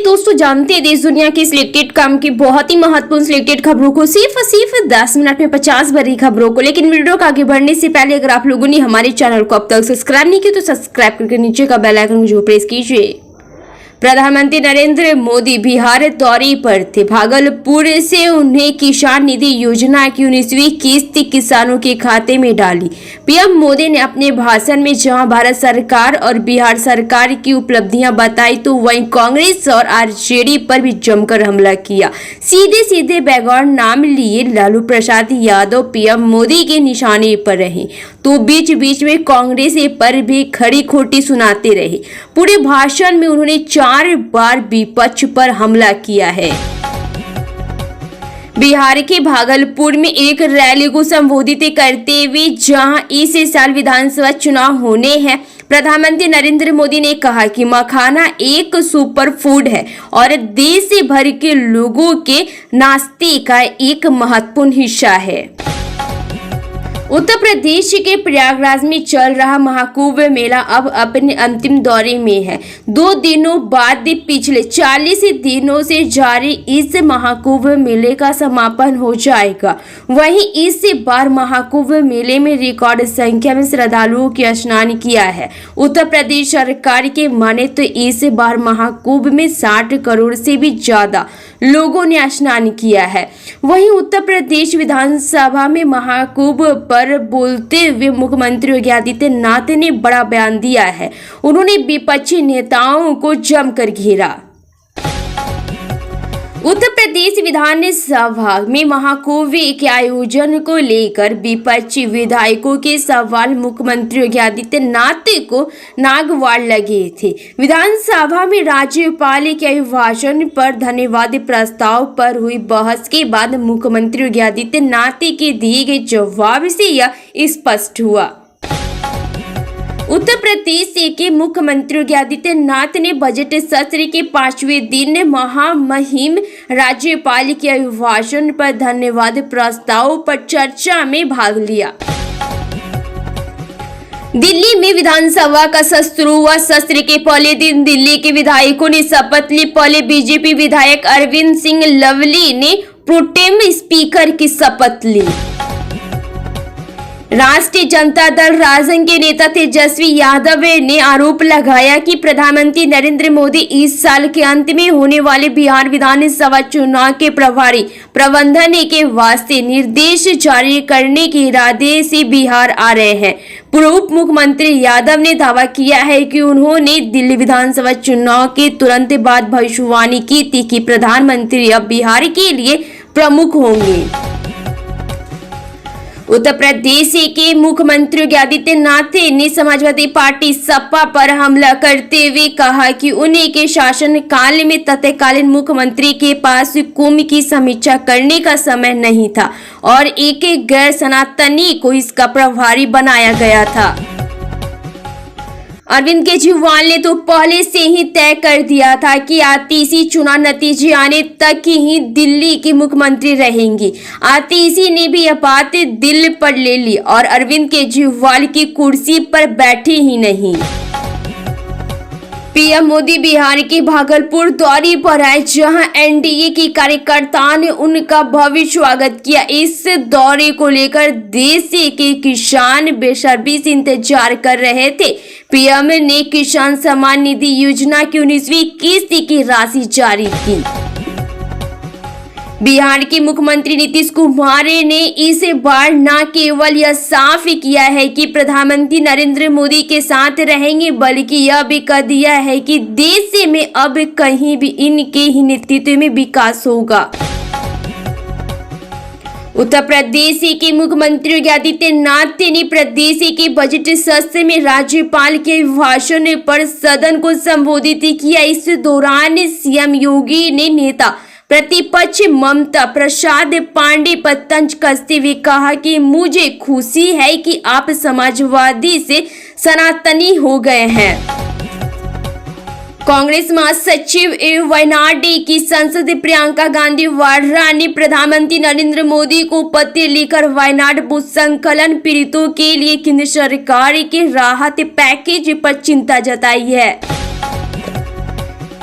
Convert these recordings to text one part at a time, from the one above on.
दोस्तों जानते हैं देश दुनिया की सिलेक्टेड काम की बहुत ही महत्वपूर्ण सिलेक्टेड खबरों को सिर्फ 10 मिनट में 50 बड़ी खबरों को। लेकिन वीडियो को आगे बढ़ने से पहले अगर आप लोगों ने हमारे चैनल को अब तक सब्सक्राइब नहीं किया तो सब्सक्राइब करके नीचे का बेल आइकन जो प्रेस कीजिए। प्रधानमंत्री नरेंद्र मोदी बिहार दौरे पर थे। भागलपुर से उन्हें किसान निधि योजना की 19वीं किस्त किसानों के खाते में डाली। पीएम मोदी ने अपने भाषण में जहां भारत सरकार और बिहार सरकार की उपलब्धियां बताई तो वहीं कांग्रेस और आरजेडी पर भी जमकर हमला किया। सीधे बैकग्राउंड नाम लिए लालू प्रसाद यादव पीएम मोदी के निशाने पर रहे तो बीच बीच में कांग्रेस पर भी खड़ी खोटी सुनाते रहे। पूरे भाषण में उन्होंने 4 बार विपक्ष पर हमला किया है। बिहार के भागलपुर में एक रैली को संबोधित करते हुए जहां इस साल विधानसभा चुनाव होने हैं, प्रधानमंत्री नरेंद्र मोदी ने कहा कि मखाना एक सुपर फूड है और देश भर के लोगों के नाश्ते का एक महत्वपूर्ण हिस्सा है। उत्तर प्रदेश के प्रयागराज में चल रहा महाकुंभ मेला अब अपने अंतिम दौरे में है। 2 दिनों बाद पिछले 40 दिनों से जारी इस महाकुंभ मेले का समापन हो जाएगा। वहीं इस बार महाकुंभ मेले में रिकॉर्ड संख्या में श्रद्धालुओं की स्नान किया है। उत्तर प्रदेश सरकार के माने तो इस बार महाकुंभ में 60 करोड़ से भी ज्यादा लोगों ने स्नान किया है। वहीं उत्तर प्रदेश विधानसभा में महाकुंभ पर बोलते हुए मुख्यमंत्री योगी आदित्यनाथ ने बड़ा बयान दिया है। उन्होंने विपक्षी नेताओं को जमकर घेरा। उत्तर प्रदेश विधानसभा में महाकुंभ के आयोजन को लेकर विपक्षी विधायकों के सवाल मुख्यमंत्री योगी आदित्यनाथ को नागवार लगे थे। विधानसभा में राज्यपाल के अभिभाषण पर धन्यवाद प्रस्ताव पर हुई बहस के बाद मुख्यमंत्री योगी आदित्यनाथ के दिए गए जवाब से यह स्पष्ट हुआ। उत्तर प्रदेश के मुख्यमंत्री योगी आदित्यनाथ ने बजट सत्र के 5वें दिन महामहिम राज्यपाल के अभिभाषण पर धन्यवाद प्रस्ताव पर चर्चा में भाग लिया। दिल्ली में विधानसभा का शुरू हुआ सत्र के पहले दिन दिल्ली के विधायकों ने शपथ ली। पहले बीजेपी विधायक अरविंद सिंह लवली ने प्रोटेम स्पीकर की शपथ ली। राष्ट्रीय जनता दल राजन के नेता तेजस्वी यादव ने आरोप लगाया कि प्रधानमंत्री नरेंद्र मोदी इस साल के अंत में होने वाले बिहार विधानसभा चुनाव के प्रभारी प्रबंधन के वास्ते निर्देश जारी करने के इरादे से बिहार आ रहे हैं। पूर्व उप मुख्यमंत्री यादव ने दावा किया है कि उन्होंने दिल्ली विधानसभा चुनाव के तुरंत बाद भविष्यवाणी की थी कि प्रधानमंत्री अब बिहार के लिए प्रमुख होंगे। उत्तर प्रदेश के मुख्यमंत्री योगी आदित्यनाथ ने समाजवादी पार्टी सपा पर हमला करते हुए कहा कि उन्हीं के शासन काल में तत्कालीन मुख्यमंत्री के पास कुंभ की समीक्षा करने का समय नहीं था और एक गैर सनातनी को इसका प्रभारी बनाया गया था। अरविंद केजरीवाल ने तो पहले से ही तय कर दिया था कि आतिशी चुनाव नतीजे आने तक ही दिल्ली की मुख्यमंत्री रहेंगी। आतिशी ने भी यह बात दिल पर ले ली और अरविंद केजरीवाल की कुर्सी पर बैठे ही नहीं। पीएम मोदी बिहार के भागलपुर दौरे पर आए जहां एनडीए की कार्यकर्ताओं ने उनका भव्य स्वागत किया। इस दौरे को लेकर देश के किसान बेसब्री से इंतजार कर रहे थे। पीएम ने किसान सम्मान निधि योजना की 19वीं किस्त की राशि जारी की। बिहार के मुख्यमंत्री नीतीश कुमार ने इस बार न केवल यह साफ किया है कि प्रधानमंत्री नरेंद्र मोदी के साथ रहेंगे बल्कि यह भी कह दिया है कि देश में अब कहीं भी इनके ही नेतृत्व में विकास होगा। उत्तर प्रदेश के मुख्यमंत्री योगी आदित्यनाथ ने प्रदेश के बजट सत्र में राज्यपाल के भाषण पर सदन को संबोधित किया। इस दौरान सीएम योगी ने नेता प्रतिपक्ष ममता प्रसाद पांडे पर तंज कसते हुए कहा कि मुझे खुशी है कि आप समाजवादी से सनातनी हो गए हैं। कांग्रेस महासचिव एवं वायनाड की सांसद प्रियंका गांधी वाड्रा ने प्रधानमंत्री नरेंद्र मोदी को पत्र लिखकर वायनाड भूस्खलन पीड़ितों के लिए केंद्र सरकार के राहत पैकेज पर चिंता जताई है।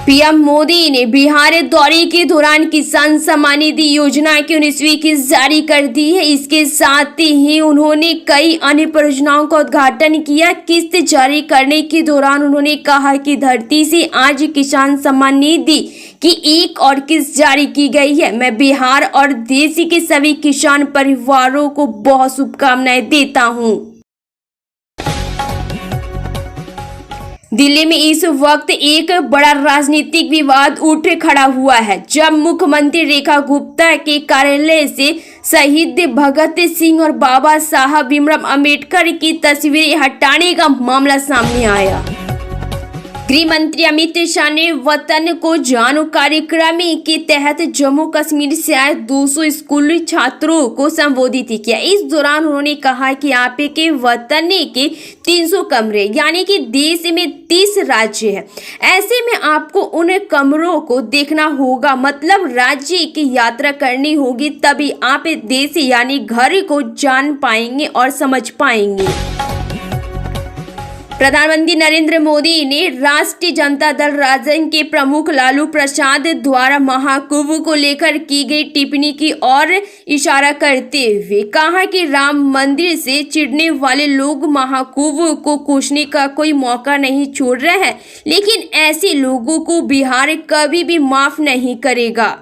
पीएम मोदी ने बिहार दौरे के दौरान किसान सम्मान निधि योजना की 19वीं किस्त जारी कर दी है। इसके साथ ही उन्होंने कई अन्य परियोजनाओं का उद्घाटन किया। किस्त जारी करने के दौरान उन्होंने कहा कि धरती से आज किसान सम्मान निधि की एक और किस्त जारी की गई है। मैं बिहार और देश के सभी किसान परिवारों को बहुत शुभकामनाएं देता हूं। दिल्ली में इस वक्त एक बड़ा राजनीतिक विवाद उठ खड़ा हुआ है, जब मुख्यमंत्री रेखा गुप्ता के कार्यालय से शहीद भगत सिंह और बाबा साहब भीमराव अंबेडकर की तस्वीरें हटाने का मामला सामने आया। गृह मंत्री अमित शाह ने वतन को जानो कार्यक्रम के तहत जम्मू कश्मीर से आए 200 स्कूली छात्रों को संबोधित किया। इस दौरान उन्होंने कहा कि आपके वतन के 300 कमरे यानी कि देश में 30 राज्य है। ऐसे में आपको उन कमरों को देखना होगा, मतलब राज्य की यात्रा करनी होगी, तभी आप देश यानी घर को जान पाएंगे और समझ पाएंगे। प्रधानमंत्री नरेंद्र मोदी ने राष्ट्रीय जनता दल राजन के प्रमुख लालू प्रसाद द्वारा महाकुंभ को लेकर की गई टिप्पणी की ओर इशारा करते हुए कहा कि राम मंदिर से चिढ़ने वाले लोग महाकुंभ को कोसने का कोई मौका नहीं छोड़ रहे हैं, लेकिन ऐसे लोगों को बिहार कभी भी माफ नहीं करेगा।